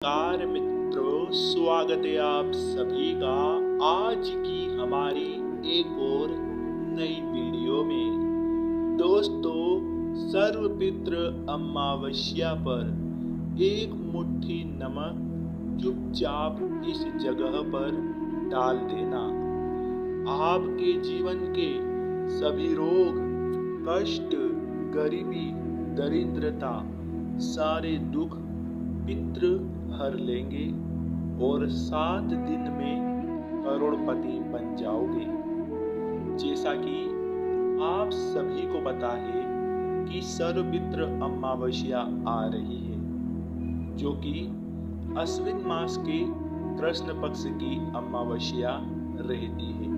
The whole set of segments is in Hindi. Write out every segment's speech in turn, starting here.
नमस्कार मित्रों, स्वागत है आप सभी का आज की हमारी एक और नई वीडियो में। दोस्तों, सर्वपितृ अमावस्या पर एक मुट्ठी नमक चुपचाप इस जगह पर डाल देना आपके जीवन के सभी रोग, कष्ट, गरीबी, दरिद्रता, सारे दुख पितृ हर लेंगे और 7 दिन में करोड़पति बन जाओगे। जैसा कि आप सभी को पता है कि सर्वपितृ अमावस्या आ रही है, जो कि अश्विन मास के कृष्ण पक्ष की अमावस्या रहती है।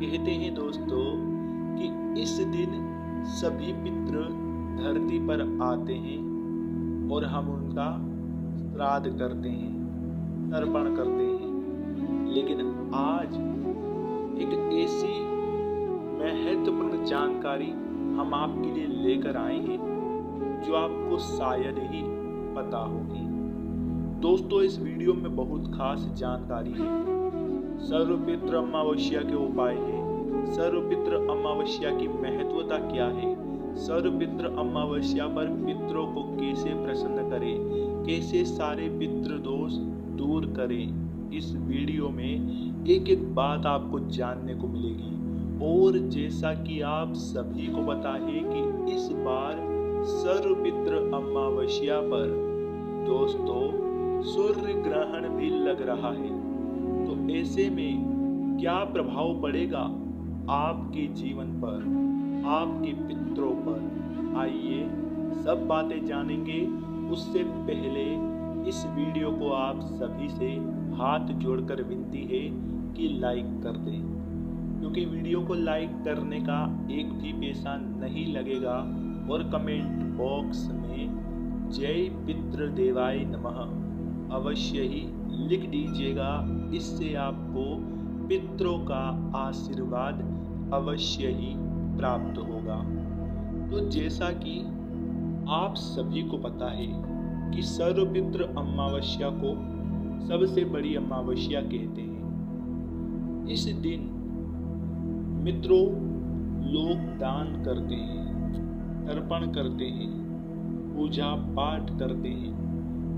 कहते हैं दोस्तों कि इस दिन सभी पितृ धरती पर आते हैं और हम उनका श्राद्ध करते हैं, तर्पण करते हैं। लेकिन आज एक ऐसी महत्वपूर्ण जानकारी हम आपके लिए लेकर आए हैं जो आपको शायद ही पता होगी। दोस्तों, इस वीडियो में बहुत खास जानकारी है। सर्वपितृ अमावस्या के उपाय है, सर्वपितृ अमावस्या की महत्वता क्या है, सर्वपितृ अमावस्या पर पितरों को कैसे प्रसन्न करें, कैसे सारे पितृ दोष दूर करें। इस वीडियो में एक एक बात आपको जानने को मिलेगी। और जैसा कि आप सभी को पता है कि इस बार सर्वपितृ अमावस्या पर दोस्तों सूर्य ग्रहण भी लग रहा है, तो ऐसे में क्या प्रभाव पड़ेगा आपके जीवन पर, आपके पितरों पर, आइए सब बातें जानेंगे। उससे पहले इस वीडियो को आप सभी से हाथ जोड़कर विनती है कि लाइक कर दें, क्योंकि वीडियो को लाइक करने का एक भी पैसा नहीं लगेगा। और कमेंट बॉक्स में जय पितृदेवाय नमः अवश्य ही लिख दीजिएगा। इससे आपको पितरों का आशीर्वाद अवश्य ही प्राप्त होगा। तो जैसा कि आप सभी को पता है कि सर्वपितृ अमावस्या को सबसे बड़ी अमावस्या कहते हैं। इस दिन मित्रों लोग दान करते हैं, तर्पण करते हैं, पूजा पाठ करते हैं।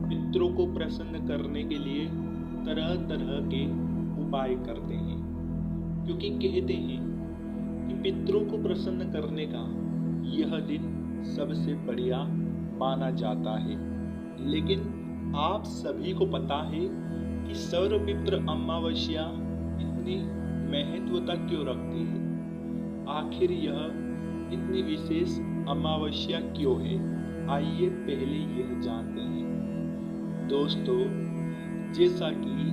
पितरों को प्रसन्न करने के लिए तरह तरह के उपाय करते हैं, क्योंकि कहते हैं कि पितरों को प्रसन्न करने का यह दिन सबसे बढ़िया माना जाता है। लेकिन आप सभी को पता है कि सर्वपितृ अमावस्या इतनी महत्वता क्यों रखती है, आखिर यह इतनी विशेष अमावस्या क्यों है। आइए पहले यह जानते हैं। दोस्तों, जैसा कि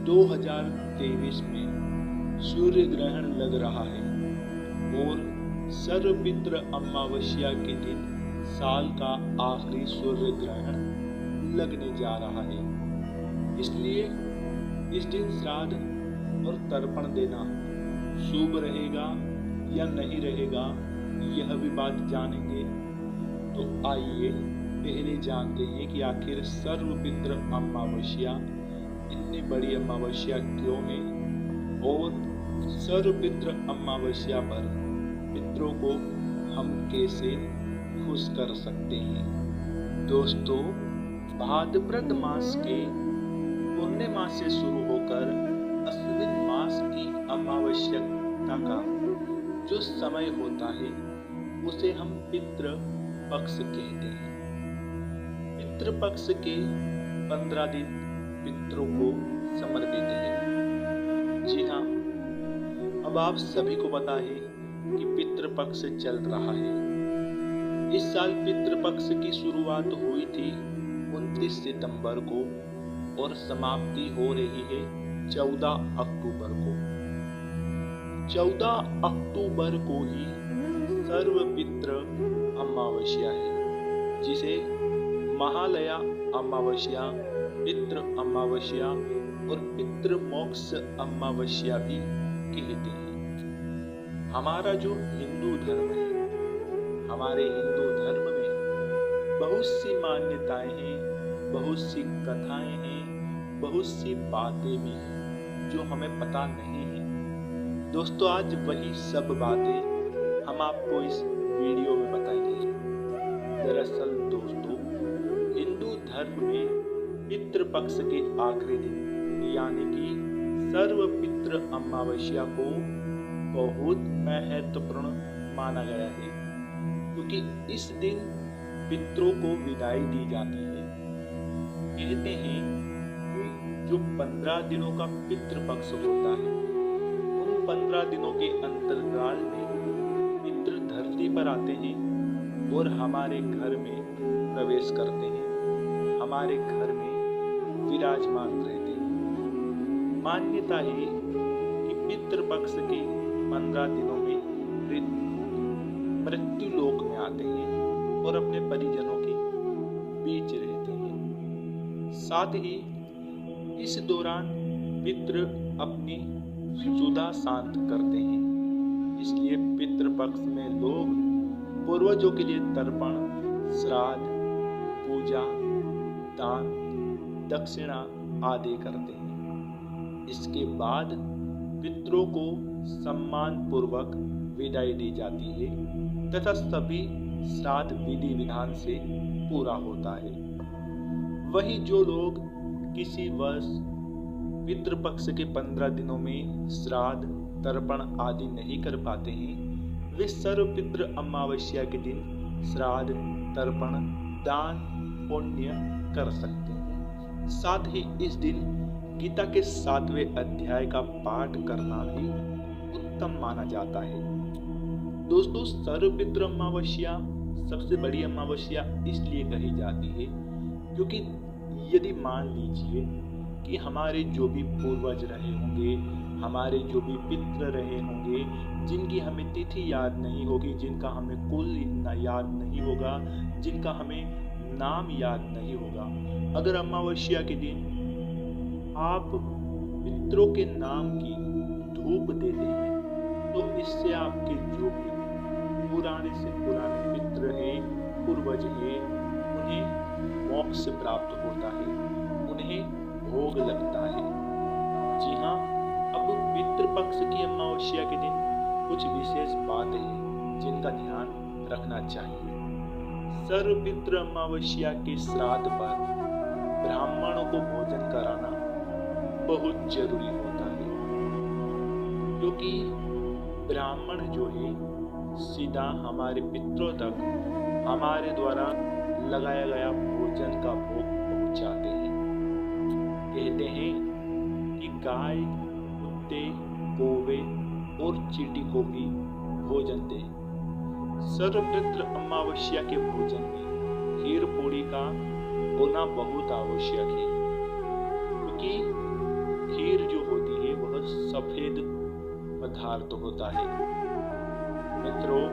2023 में सूर्य ग्रहण लग रहा है और सर्वपितृ अमावस्या के दिन साल का आखिरी सूर्य ग्रहण लगने जा रहा है, इसलिए इस दिन श्राद्ध और तर्पण देना शुभ रहेगा या नहीं रहेगा, यह भी बात जानेंगे। तो आइए पहले जानते हैं कि आखिर सर्वपितृ अमावस्या इतनी बड़ी अमावस्या क्यों है और सर्वपितृ अमावस्या पर पितरों को हम कैसे खुश कर सकते हैं। दोस्तों, भाद्रपद मास के पूर्णिमा से शुरू होकर अश्विन मास की अमावस्या का जो समय होता है उसे हम पितृ पक्ष कहते हैं। पितृ पक्ष के 15 दिन पितरों को समर्पित है। जी हाँ, अब आप सभी को पता है कि पितृपक्ष चल रहा है। इस साल पितृपक्ष की शुरुआत हुई थी 29 सितंबर को और समाप्ति हो रही है 14 अक्टूबर को। 14 अक्टूबर को ही सर्वपितृ अमावस्या है, जिसे महालया अमावस्या, पितृ अमावस्या और पितृमोक्ष अमावस्या भी कहते हैं। हमारा जो हिंदू धर्म है, हमारे हिंदू धर्म में बहुत सी मान्यताएं हैं, बहुत सी कथाएं हैं, बहुत सी बातें भी हैं जो हमें पता नहीं है। दोस्तों, आज वही सब बातें हम आपको इस वीडियो में बताएंगे। दरअसल दोस्तों, हिंदू धर्म में पितृपक्ष के आखिरी दिन यानी कि सर्वपितृ अमावस्या को बहुत महत्वपूर्ण माना गया है, क्योंकि इस दिन पितरों को विदाई दी जाती है। कहते हैं कि जो 15 दिनों का पितृपक्ष होता है, उन 15 दिनों के अंतराल में पितृ धरती पर आते हैं और हमारे घर में प्रवेश करते हैं, हमारे घर में विराजमान रहते हैं। मान्यता है कि पितृपक्ष के 15 दिनों में मृत्यु लोक में आते हैं और अपने परिजनों के बीच रहते हैं। साथ ही इस दौरान पितृ अपनी सुधा शांत करते हैं। इसलिए पितृपक्ष में लोग पूर्वजों के लिए तर्पण, श्राद्ध, पूजा, दान, दक्षिणा आदि करते हैं। इसके बाद पितरों को सम्मान पूर्वक विदाई दी जाती है तथा सभी श्राद्ध विधि विधान से पूरा होता है। वही जो लोग किसी वर्ष पितृपक्ष के 15 दिनों में श्राद्ध, तर्पण आदि नहीं कर पाते हैं, वे सर्वपितृ अमावस्या के दिन श्राद्ध, तर्पण, दान, पुण्य कर सकते हैं। साथ ही इस दिन गीता के 7वें अध्याय का पाठ करना भी उत्तम माना जाता है। दोस्तों, सर्वपितृ अमावस्या सबसे बड़ी अमावस्या इसलिए कही जाती है क्योंकि यदि मान लीजिए कि हमारे जो भी पूर्वज रहे होंगे, हमारे जो भी पितृ रहे होंगे, जिनकी हमें तिथि याद नहीं होगी, जिनका हमें कुल याद नहीं होगा, जिनका हमें नाम याद नहीं होगा, अगर अमावस्या के दिन आप पितरों के नाम की धूप देते हैं तो इससे आपके जो भी पुराने से पुराने पितृ हैं, पूर्वज हैं, उन्हें मोक्ष प्राप्त होता है, उन्हें भोग लगता है। जी हाँ, अब पितृपक्ष की अमावस्या के दिन कुछ विशेष बातें हैं जिनका ध्यान रखना चाहिए। सर्वपितृ अमावस्या के श्राद्ध पर ब्राह्मणों को भोजन कराना बहुत जरूरी होता है, क्योंकि ब्राह्मण जो है सीधा हमारे पितरों तक हमारे द्वारा लगाया गया भोजन का भोग पहुंचाते हैं। कहते हैं कि गाय, कुत्ते, कौवे और चींटी को भी भोजन दे। सर्वपितृ अमावस्या के भोजन में खीर पूड़ी का होना बहुत आवश्यक है, क्योंकि खीर जो होती है वह सफेद पदार्थ होता है। मित्रों,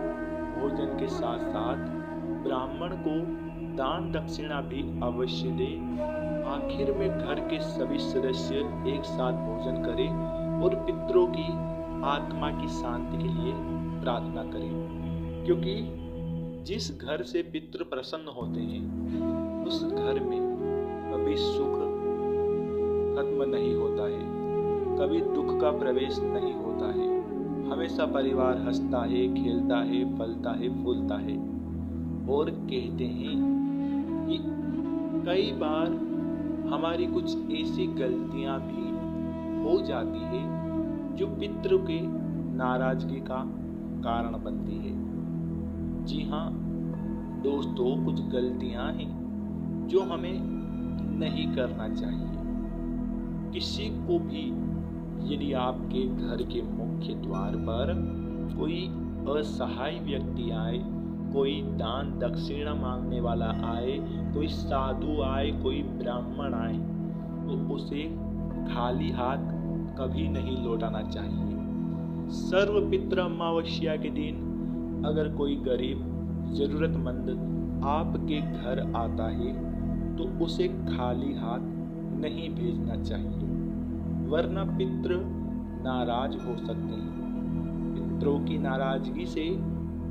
भोजन के साथ साथ ब्राह्मण को दान दक्षिणा भी अवश्य दें। आखिर में घर के सभी सदस्य एक साथ भोजन करें और पितरों की आत्मा की शांति के लिए प्रार्थना करें, क्योंकि जिस घर से पितृ प्रसन्न होते हैं उस घर में कभी सुख खत्म नहीं होता है, कभी दुख का प्रवेश नहीं होता है। हमेशा परिवार हंसता है, खेलता है, फलता है, फूलता है। और कहते हैं कि कई बार हमारी कुछ ऐसी गलतियां भी हो जाती है जो पितृ के नाराजगी का कारण बनती है। जी हाँ दोस्तों, कुछ गलतियां हैं जो हमें नहीं करना चाहिए। किसी को भी यदि आपके घर के मुख्य द्वार पर कोई असहाय व्यक्ति आए, कोई दान दक्षिणा मांगने वाला आए, कोई साधु आए, कोई ब्राह्मण आए, तो उसे खाली हाथ कभी नहीं लौटाना चाहिए। सर्वपितृ अमावस्या के दिन अगर कोई गरीब जरूरतमंद आपके घर आता है तो उसे खाली हाथ नहीं भेजना चाहिए, वरना पितृ नाराज हो सकते हैं। पितरों की नाराजगी से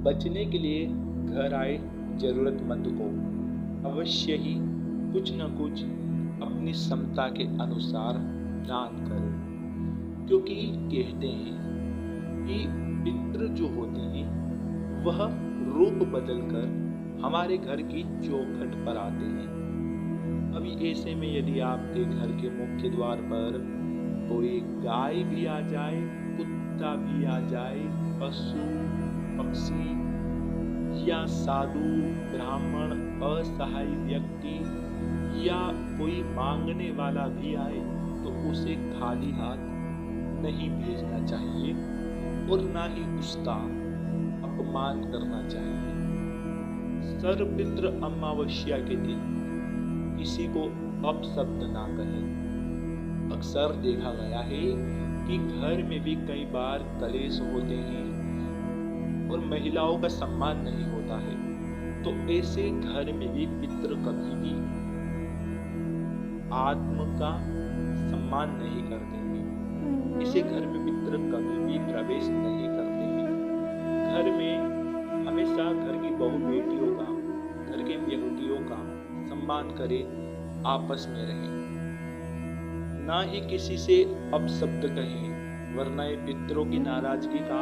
बचने के लिए घर आए जरूरतमंद को अवश्य ही कुछ न कुछ अपनी क्षमता के अनुसार दान करें, क्योंकि कहते हैं कि पितृ जो होते हैं वह रूप बदलकर हमारे घर की चौखट पर आते हैं। अभी ऐसे में यदि आपके घर के मुख्य द्वार पर कोई गाय भी आ जाए, कुत्ता भी आ जाए, पशु पक्षी या साधु ब्राह्मण, असहाय व्यक्ति या कोई मांगने वाला भी आए तो उसे खाली हाथ नहीं भेजना चाहिए और ना ही उसका अपमान करना चाहिए। सर्वपितृ अमावस्या के दिन किसी को अपशब्द ना कहें। अक्सर देखा गया है कि घर में भी कई बार कलेश होते हैं और महिलाओं का सम्मान नहीं होता है, तो ऐसे घर में भी पितृ कभी भी आत्म का सम्मान नहीं करते हैं। इसे घर में पितृ कभी भी प्रवेश नहीं करते हैं। घर में हमेशा घर की बहु बेटियों का, घर के व्यक्तियों का सम्मान करें, आपस में रहें, ना ही किसी से अपशब्द कहें, वरना ये पितरों की नाराजगी का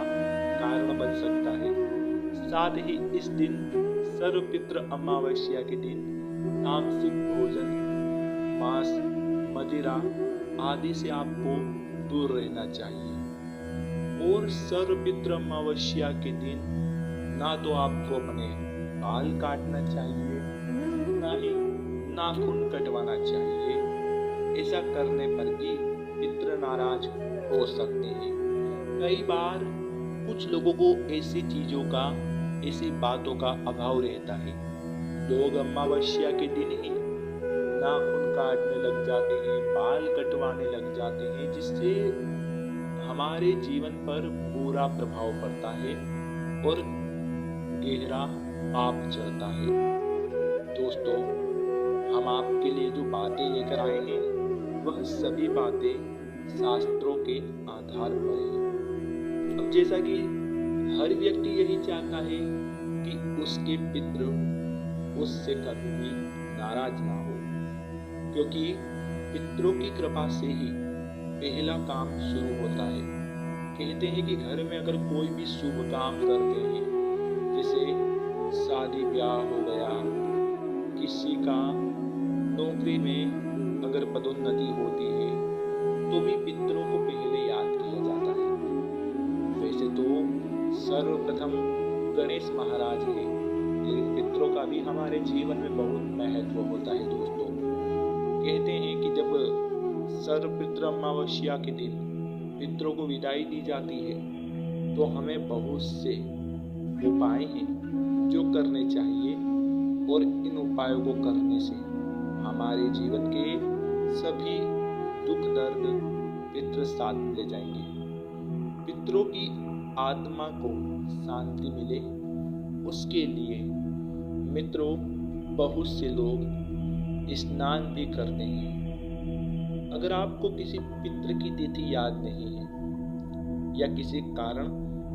कारण बन सकता है। साथ ही इस दिन सर्वपितृ अमावस्या के दिन तामसिक भोजन, मांस, मदिरा आदि से आपको दूर रहना चाहिए। और सर्वपितृ अमावस्या के दिन ना तो आपको अपने बाल काटना चाहिए, ना ही नाखून कटवाना चाहिए। ऐसा करने पर भी पितृ नाराज हो सकते हैं। कई बार कुछ लोगों को ऐसी चीजों का, ऐसी बातों का अभाव रहता है। लोग अमावस्या के दिन ही नाखून काटने लग जाते हैं, बाल कटवाने लग जाते हैं, जिससे हमारे जीवन पर बुरा प्रभाव पड़ता है और गहरा पाप चलता है। दोस्तों, हम आपके लिए जो बातें लेकर आए हैं वह सभी बातें शास्त्रों के आधार पर है। अब जैसा कि हर व्यक्ति यही चाहता है कि उसके पितृ उससे कभी भी नाराज ना हो, क्योंकि पितरों की कृपा से ही पहला काम शुरू होता है। कहते हैं कि घर में अगर कोई भी शुभ काम करते हैं, जैसे शादी ब्याह हो गया, किसी का नौकरी में अगर पदोन्नति होती है, तो भी पितरों को पहले याद किया जाता है। वैसे तो सर्वप्रथम गणेश महाराज है, लेकिन पितरों का भी हमारे जीवन में बहुत महत्व होता है। दोस्तों, कहते हैं कि जब सर्वपितृ अमावस्या के दिन पितरों को विदाई दी जाती है, तो हमें बहुत से उपाय हैं जो करने चाहिए, और इन उपायों को करने से हमारे जीवन के सभी दुख दर्द पितृ साथ ले जाएंगे। पितरों की आत्मा को शांति मिले, उसके लिए मित्रों बहुत से लोग स्नान भी करते हैं। अगर आपको किसी पितृ की तिथि याद नहीं है या किसी कारण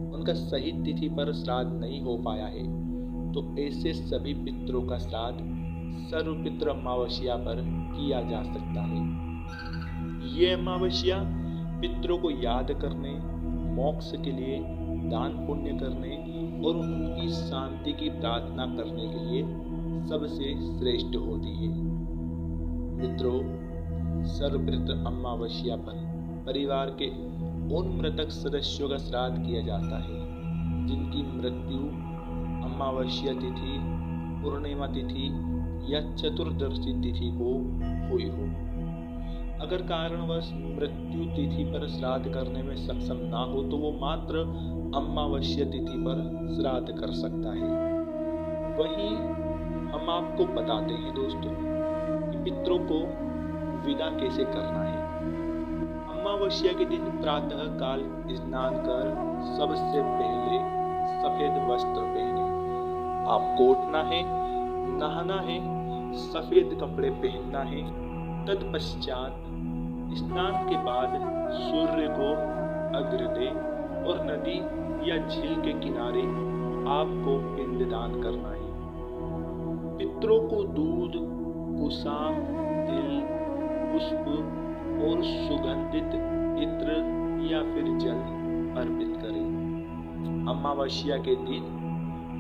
उनका सही तिथि पर श्राद्ध नहीं हो पाया है, तो ऐसे सभी पितरों का श्राद्ध सर्वपितृ अमावस्या पर किया जा सकता है। ये अमावस्या पितरों को याद करने, मोक्ष के लिए दान पुण्य करने और उनकी शांति की प्रार्थना करने के लिए सबसे श्रेष्ठ होती है। मित्रों, सर्वपितृ अमावस्या पर परिवार के उन मृतक सदस्यों का श्राद्ध किया जाता है जिनकी मृत्यु अमावस्या तिथि, पूर्णिमा तिथि या चतुर्दशी तिथि को हुई हो। अगर कारणवश मृत्यु तिथि पर श्राद्ध करने में सक्षम ना हो, तो वो मात्र अमावस्या तिथि पर श्राद्ध कर सकता है। वहीं हम आपको बताते हैं दोस्तों कि पितरों को विदा कैसे करना है। अमावस्या के दिन प्रातः काल स्नान कर सबसे पहले सफेद वस्त्र पहने। आपको उठना है, नहाना है, सफेद कपड़े पहनना है। तत्पश्चात स्नान के बाद सूर्य को अर्घ्य दें और नदी या झील के किनारे आपको पिंडदान करना है। पितरों को दूध, कुसा, तिल, पुष्प और सुगंधित इत्र या फिर जल अर्पित करें। अमावस्या के दिन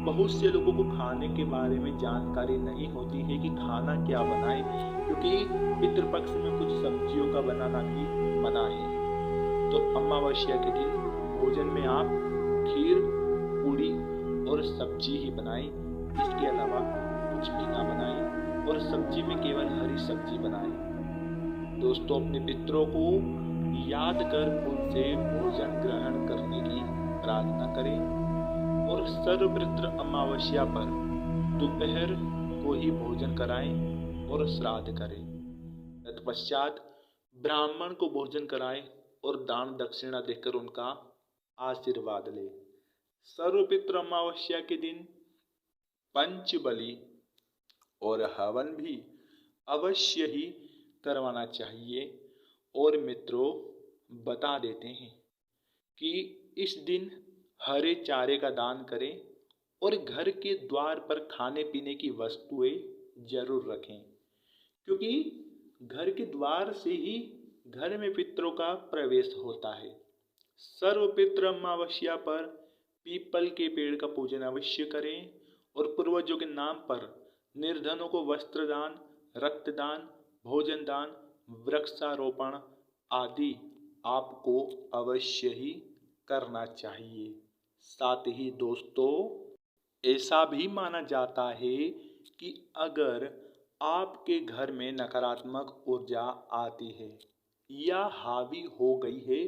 बहुत से लोगों को खाने के बारे में जानकारी नहीं होती है कि खाना क्या बनाएं, क्योंकि पितृपक्ष में कुछ सब्जियों का बनाना भी मना है। तो अमावस्या के दिन भोजन में आप खीर, पूड़ी और सब्जी ही बनाएं। इसके अलावा कुछ भी ना बनाएं और सब्जी में केवल हरी सब्जी बनाएं। दोस्तों, अपने पितरों को याद कर उनसे भोजन ग्रहण करने की प्रार्थना करें और सर्वपितृ अमावस्या पर दोपहर को ही भोजन कराएं और श्राद्ध करें। तत्पश्चात ब्राह्मण को भोजन कराएं और दान दक्षिणा देकर उनका आशीर्वाद लें। सर्वपितृ अमावस्या के दिन पंचबली और हवन भी अवश्य ही करवाना चाहिए। और मित्रों, बता देते हैं कि इस दिन हरे चारे का दान करें और घर के द्वार पर खाने पीने की वस्तुएं जरूर रखें, क्योंकि घर के द्वार से ही घर में पितरों का प्रवेश होता है। सर्वपितृ अमावस्या पर पीपल के पेड़ का पूजन अवश्य करें और पूर्वजों के नाम पर निर्धनों को वस्त्र दान, रक्तदान, भोजन दान, वृक्षारोपण आदि आपको अवश्य ही करना चाहिए। साथ ही दोस्तों, ऐसा भी माना जाता है कि अगर आपके घर में नकारात्मक ऊर्जा आती है या हावी हो गई है,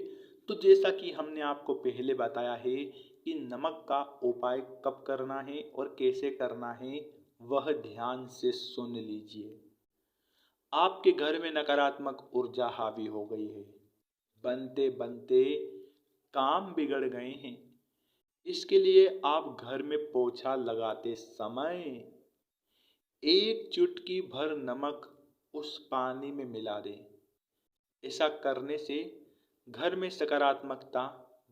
तो जैसा कि हमने आपको पहले बताया है कि नमक का उपाय कब करना है और कैसे करना है, वह ध्यान से सुन लीजिए। आपके घर में नकारात्मक ऊर्जा हावी हो गई है, बनते बनते काम बिगड़ गए हैं। इसके लिए आप घर में पोछा लगाते समय एक चुटकी भर नमक उस पानी में मिला दें। ऐसा करने से घर में सकारात्मकता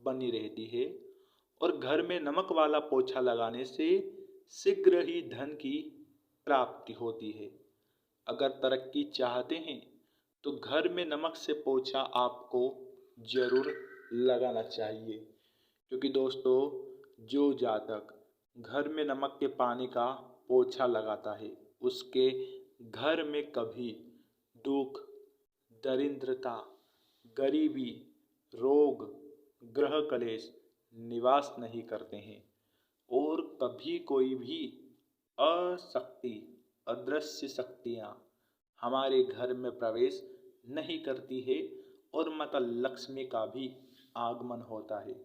बनी रहती है और घर में नमक वाला पोछा लगाने से शीघ्र ही धन की प्राप्ति होती है। अगर तरक्की चाहते हैं तो घर में नमक से पोछा आपको जरूर लगाना चाहिए, क्योंकि दोस्तों, जो जातक घर में नमक के पानी का पोछा लगाता है उसके घर में कभी दुख, दरिद्रता, गरीबी, रोग, ग्रह कलेश निवास नहीं करते हैं और कभी कोई भी अदृश्य शक्तियाँ हमारे घर में प्रवेश नहीं करती है और माता लक्ष्मी का भी आगमन होता है।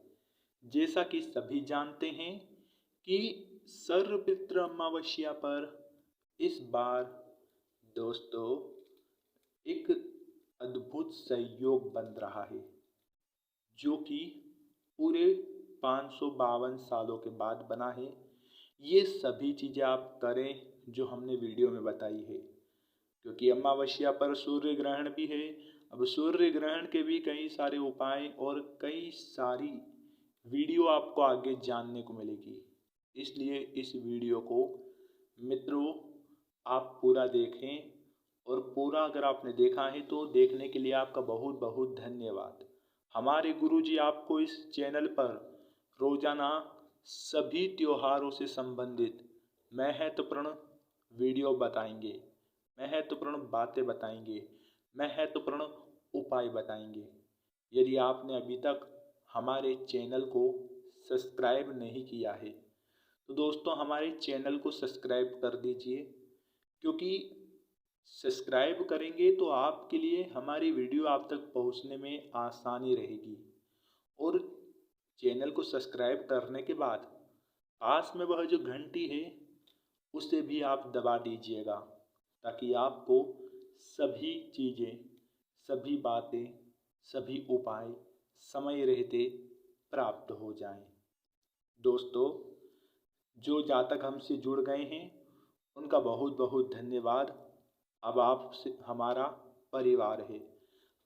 जैसा कि सभी जानते हैं कि सर्वपितृ अमावस्या पर इस बार दोस्तों एक अद्भुत संयोग बन रहा है, जो कि पूरे 552 सालों के बाद बना है। ये सभी चीज़ें आप करें जो हमने वीडियो में बताई है, क्योंकि अमावस्या पर सूर्य ग्रहण भी है। अब सूर्य ग्रहण के भी कई सारे उपाय और कई सारी वीडियो आपको आगे जानने को मिलेगी। इसलिए इस वीडियो को मित्रों आप पूरा देखें, और पूरा अगर आपने देखा है तो देखने के लिए आपका बहुत बहुत धन्यवाद। हमारे गुरुजी आपको इस चैनल पर रोजाना सभी त्योहारों से संबंधित महत्वपूर्ण वीडियो बताएंगे, महत्वपूर्ण बातें बताएंगे, महत्वपूर्ण उपाय बताएंगे। यदि आपने अभी तक हमारे चैनल को सब्सक्राइब नहीं किया है तो दोस्तों हमारे चैनल को सब्सक्राइब कर दीजिए, क्योंकि सब्सक्राइब करेंगे तो आपके लिए हमारी वीडियो आप तक पहुंचने में आसानी रहेगी। और चैनल को सब्सक्राइब करने के बाद पास में वह जो घंटी है उसे भी आप दबा दीजिएगा, ताकि आपको सभी चीज़ें, सभी बातें, सभी उपाय समय रहते प्राप्त हो जाएं। दोस्तों, जो जातक हमसे जुड़ गए हैं उनका बहुत बहुत धन्यवाद। अब आपसे हमारा परिवार है।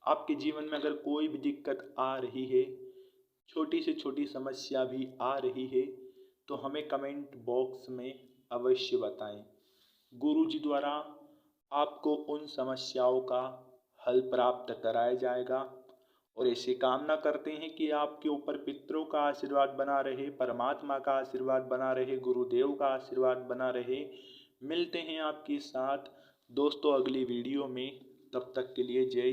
आपके जीवन में अगर कोई भी दिक्कत आ रही है, छोटी से छोटी समस्या भी आ रही है, तो हमें कमेंट बॉक्स में अवश्य बताएं। गुरुजी द्वारा आपको उन समस्याओं का हल प्राप्त कराया जाएगा। और ऐसी कामना करते हैं कि आपके ऊपर पितरों का आशीर्वाद बना रहे, परमात्मा का आशीर्वाद बना रहे, गुरुदेव का आशीर्वाद बना रहे। मिलते हैं आपके साथ दोस्तों अगली वीडियो में, तब तक के लिए जय